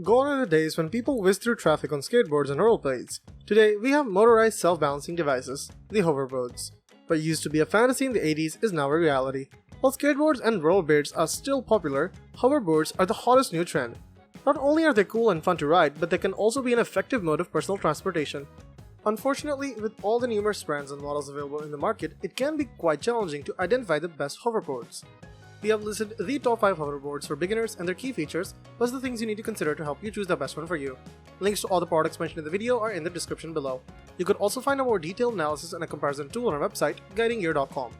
Gone are the days when people whiz through traffic on skateboards and rollerblades. Today, we have motorized self-balancing devices, the hoverboards. What used to be a fantasy in the 80s is now a reality. While skateboards and rollerblades are still popular, hoverboards are the hottest new trend. Not only are they cool and fun to ride, but they can also be an effective mode of personal transportation. Unfortunately, with all the numerous brands and models available in the market, it can be quite challenging to identify the best hoverboards. We have listed the top 5 hoverboards for beginners and their key features, plus the things you need to consider to help you choose the best one for you. Links to all the products mentioned in the video are in the description below. You could also find a more detailed analysis and a comparison tool on our website, guidinggear.com.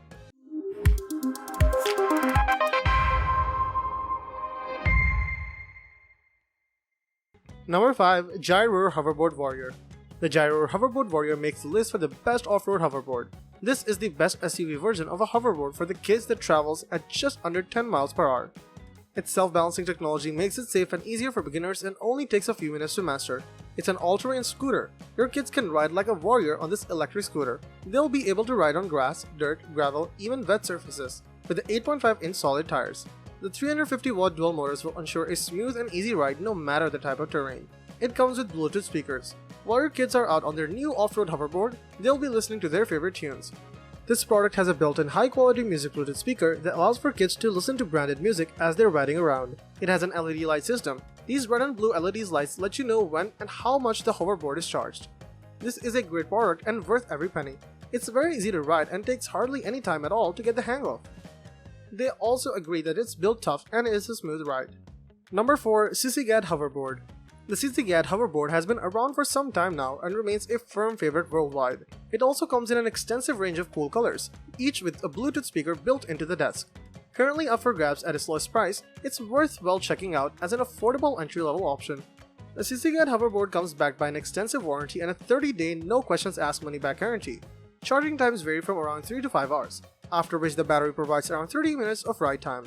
Number 5. Gyroor Hoverboard Warrior. The Gyroor Hoverboard Warrior makes the list for the best off-road hoverboard. This is the best SUV version of a hoverboard for the kids that travels at just under 10 miles per hour. Its self-balancing technology makes it safe and easier for beginners and only takes a few minutes to master. It's an all-terrain scooter. Your kids can ride like a warrior on this electric scooter. They'll be able to ride on grass, dirt, gravel, even wet surfaces, with the 8.5-inch solid tires. The 350-watt dual motors will ensure a smooth and easy ride no matter the type of terrain. It comes with Bluetooth speakers. While your kids are out on their new off-road hoverboard, they'll be listening to their favorite tunes. This product has a built-in high-quality music Bluetooth speaker that allows for kids to listen to branded music as they're riding around. It has an LED light system. These red and blue LED lights let you know when and how much the hoverboard is charged. This is a great product and worth every penny. It's very easy to ride and takes hardly any time at all to get the hang of. They also agree that it's built tough and is a smooth ride. Number 4. SISIGAD Hoverboard. The SISIGAD hoverboard has been around for some time now and remains a firm favorite worldwide. It also comes in an extensive range of cool colors, each with a Bluetooth speaker built into the desk. Currently up for grabs at its lowest price, it's worth well checking out as an affordable entry-level option. The SISIGAD hoverboard comes backed by an extensive warranty and a 30-day no questions asked money-back guarantee. Charging times vary from around 3 to 5 hours, after which the battery provides around 30 minutes of ride time.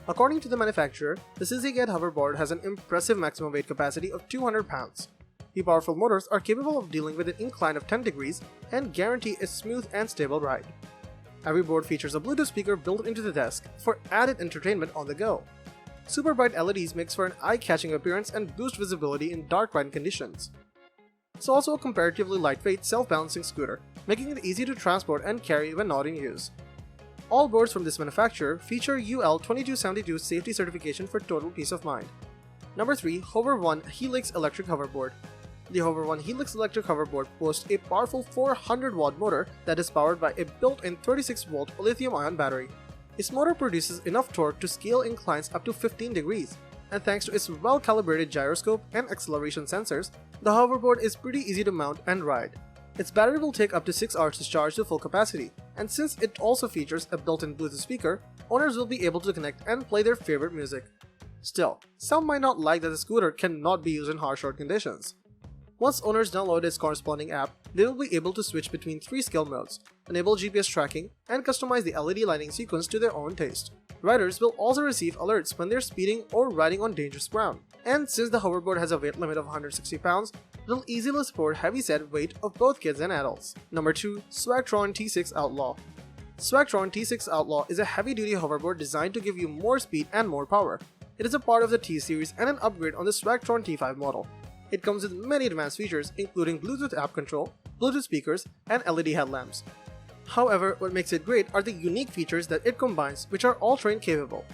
According to the manufacturer, the SISIGAD hoverboard has an impressive maximum weight capacity of 200 pounds. The powerful motors are capable of dealing with an incline of 10 degrees and guarantee a smooth and stable ride. Every board features a Bluetooth speaker built into the desk for added entertainment on the go. Super bright LEDs makes for an eye-catching appearance and boost visibility in dark riding conditions. It's also a comparatively lightweight, self-balancing scooter, making it easy to transport and carry when not in use. All boards from this manufacturer feature UL 2272 safety certification for total peace of mind. Number 3. Hover-1 Helix Electric Hoverboard. The Hover-1 Helix Electric Hoverboard boasts a powerful 400-watt motor that is powered by a built-in 36-volt lithium-ion battery. Its motor produces enough torque to scale inclines up to 15 degrees, and thanks to its well-calibrated gyroscope and acceleration sensors, the hoverboard is pretty easy to mount and ride. Its battery will take up to 6 hours to charge to full capacity, and since it also features a built-in Bluetooth speaker, owners will be able to connect and play their favorite music. Still, some might not like that the scooter cannot be used in harsh road conditions. Once owners download its corresponding app, they will be able to switch between 3 skill modes, enable GPS tracking, and customize the LED lighting sequence to their own taste. Riders will also receive alerts when they're speeding or riding on dangerous ground, and since the hoverboard has a weight limit of 160 pounds, it'll easily support heavy-set weight of both kids and adults. Number 2. Swagtron T6 Outlaw. Swagtron T6 Outlaw is a heavy-duty hoverboard designed to give you more speed and more power. It is a part of the T series and an upgrade on the Swagtron T5 model. It comes with many advanced features including Bluetooth app control, Bluetooth speakers, and LED headlamps. However, what makes it great are the unique features that it combines, which are all terrain capable.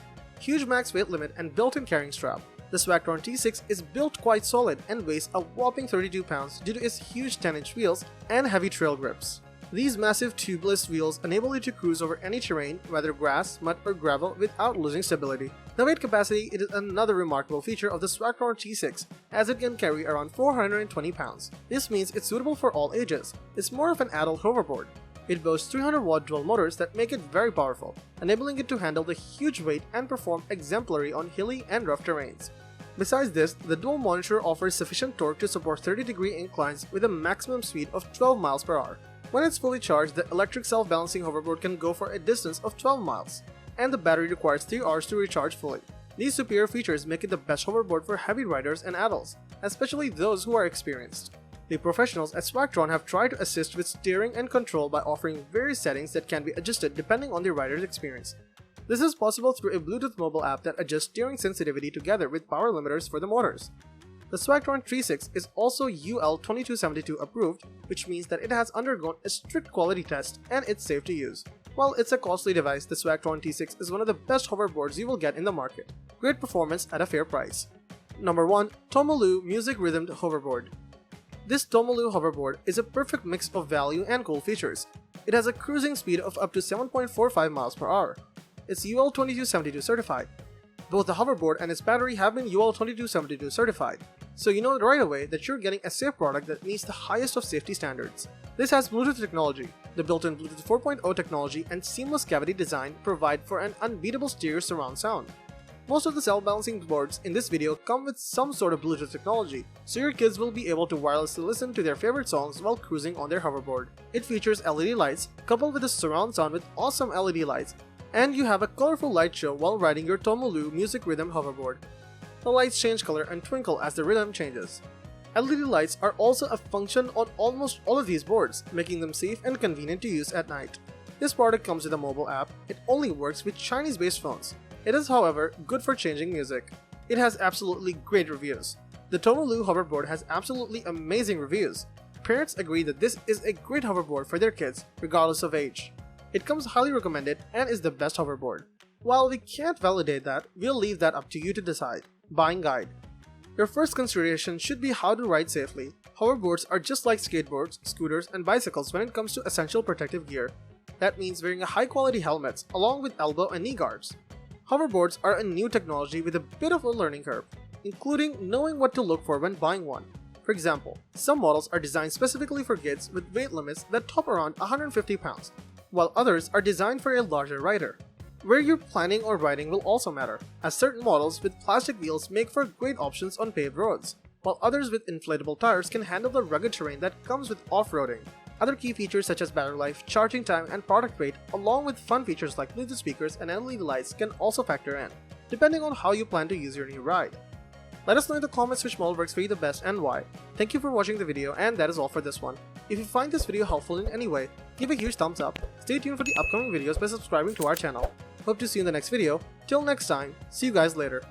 Huge max weight limit and built-in carrying strap. The Swagtron T6 is built quite solid and weighs a whopping 32 pounds due to its huge 10-inch wheels and heavy trail grips. These massive tubeless wheels enable you to cruise over any terrain, whether grass, mud, or gravel, without losing stability. The weight capacity is another remarkable feature of the Swagtron T6, as it can carry around 420 pounds. This means it's suitable for all ages. It's more of an adult hoverboard. It boasts 300-watt dual motors that make it very powerful, enabling it to handle the huge weight and perform exemplary on hilly and rough terrains. Besides this, the dual monitor offers sufficient torque to support 30-degree inclines with a maximum speed of 12 miles per hour. When it's fully charged, the electric self-balancing hoverboard can go for a distance of 12 miles, and the battery requires 3 hours to recharge fully. These superior features make it the best hoverboard for heavy riders and adults, especially those who are experienced. The professionals at Swagtron have tried to assist with steering and control by offering various settings that can be adjusted depending on the rider's experience. This is possible through a Bluetooth mobile app that adjusts steering sensitivity together with power limiters for the motors. The Swagtron T6 is also UL 2272 approved, which means that it has undergone a strict quality test and it's safe to use. While it's a costly device, the Swagtron T6 is one of the best hoverboards you will get in the market. Great performance at a fair price. Number 1. TOMOLOO Music-Rhythmed Hoverboard. This TOMOLOO hoverboard is a perfect mix of value and cool features. It has a cruising speed of up to 7.45 miles per hour. It's UL 2272 certified. Both the hoverboard and its battery have been UL 2272 certified, so you know right away that you're getting a safe product that meets the highest of safety standards. This has Bluetooth technology. The built-in Bluetooth 4.0 technology and seamless cavity design provide for an unbeatable stereo surround sound. Most of the cell balancing boards in this video come with some sort of Bluetooth technology, so your kids will be able to wirelessly listen to their favorite songs while cruising on their hoverboard. It features LED lights coupled with a surround sound with awesome LED lights, and you have a colorful light show while riding your TOMOLOO Music-Rhythmed Hoverboard. The lights change color and twinkle as the rhythm changes. LED lights are also a function on almost all of these boards, making them safe and convenient to use at night. This product comes with a mobile app. It only works with Chinese-based phones. It is, however, good for changing music. It has absolutely great reviews. The TOMOLOO hoverboard has absolutely amazing reviews. Parents agree that this is a great hoverboard for their kids, regardless of age. It comes highly recommended and is the best hoverboard. While we can't validate that, we'll leave that up to you to decide. Buying guide. Your first consideration should be how to ride safely. Hoverboards are just like skateboards, scooters, and bicycles when it comes to essential protective gear. That means wearing a high-quality helmets along with elbow and knee guards. Hoverboards are a new technology with a bit of a learning curve, including knowing what to look for when buying one. For example, some models are designed specifically for kids with weight limits that top around 150 pounds, while others are designed for a larger rider. Where you're planning or riding will also matter, as certain models with plastic wheels make for great options on paved roads, while others with inflatable tires can handle the rugged terrain that comes with off-roading. Other key features such as battery life, charging time, and product weight, along with fun features like Bluetooth speakers and LED lights can also factor in, depending on how you plan to use your new ride. Let us know in the comments which model works for you the best and why. Thank you for watching the video, and that is all for this one. If you find this video helpful in any way, give a huge thumbs up. Stay tuned for the upcoming videos by subscribing to our channel. Hope to see you in the next video. Till next time, see you guys later.